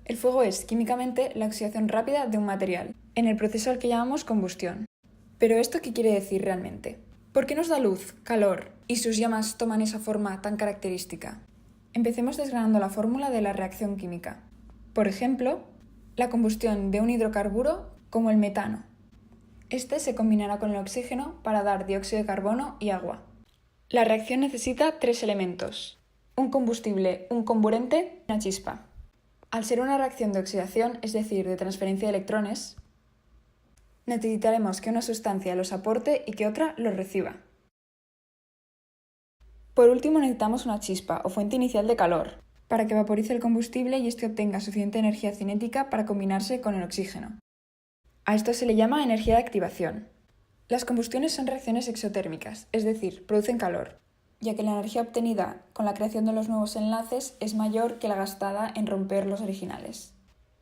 El fuego es, químicamente, la oxidación rápida de un material, en el proceso al que llamamos combustión. ¿Pero esto qué quiere decir realmente? ¿Por qué nos da luz, calor, y sus llamas toman esa forma tan característica? Empecemos desgranando la fórmula de la reacción química. Por ejemplo, la combustión de un hidrocarburo como el metano. Este se combinará con el oxígeno para dar dióxido de carbono y agua. La reacción necesita tres elementos: un combustible, un comburente y una chispa. Al ser una reacción de oxidación, es decir, de transferencia de electrones, necesitaremos que una sustancia los aporte y que otra los reciba. Por último, necesitamos una chispa o fuente inicial de calor, para que vaporice el combustible y éste obtenga suficiente energía cinética para combinarse con el oxígeno. A esto se le llama energía de activación. Las combustiones son reacciones exotérmicas, es decir, producen calor, ya que la energía obtenida con la creación de los nuevos enlaces es mayor que la gastada en romper los originales.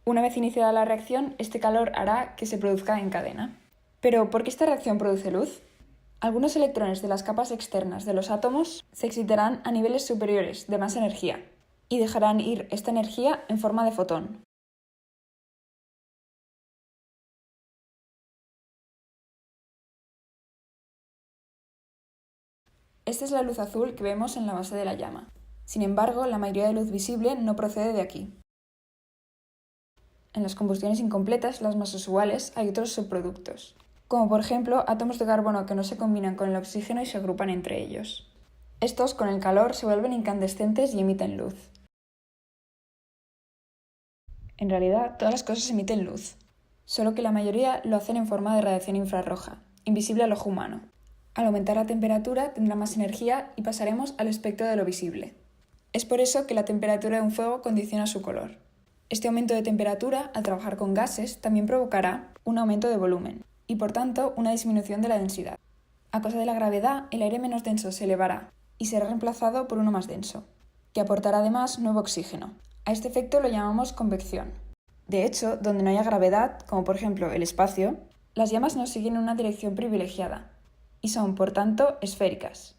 Una vez iniciada la reacción, este calor hará que se produzca en cadena. ¿Pero por qué esta reacción produce luz? Algunos electrones de las capas externas de los átomos se excitarán a niveles superiores de más energía y dejarán ir esta energía en forma de fotón. Esta es la luz azul que vemos en la base de la llama. Sin embargo, la mayoría de luz visible no procede de aquí. En las combustiones incompletas, las más usuales, hay otros subproductos, como por ejemplo átomos de carbono que no se combinan con el oxígeno y se agrupan entre ellos. Estos, con el calor, se vuelven incandescentes y emiten luz. En realidad, todas las cosas emiten luz, solo que la mayoría lo hacen en forma de radiación infrarroja, invisible al ojo humano. Al aumentar la temperatura tendrá más energía y pasaremos al espectro de lo visible. Es por eso que la temperatura de un fuego condiciona su color. Este aumento de temperatura, al trabajar con gases, también provocará un aumento de volumen y, por tanto, una disminución de la densidad. A causa de la gravedad, el aire menos denso se elevará y será reemplazado por uno más denso, que aportará además nuevo oxígeno. A este efecto lo llamamos convección. De hecho, donde no haya gravedad, como por ejemplo el espacio, las llamas no siguen una dirección privilegiada y son, por tanto, esféricas.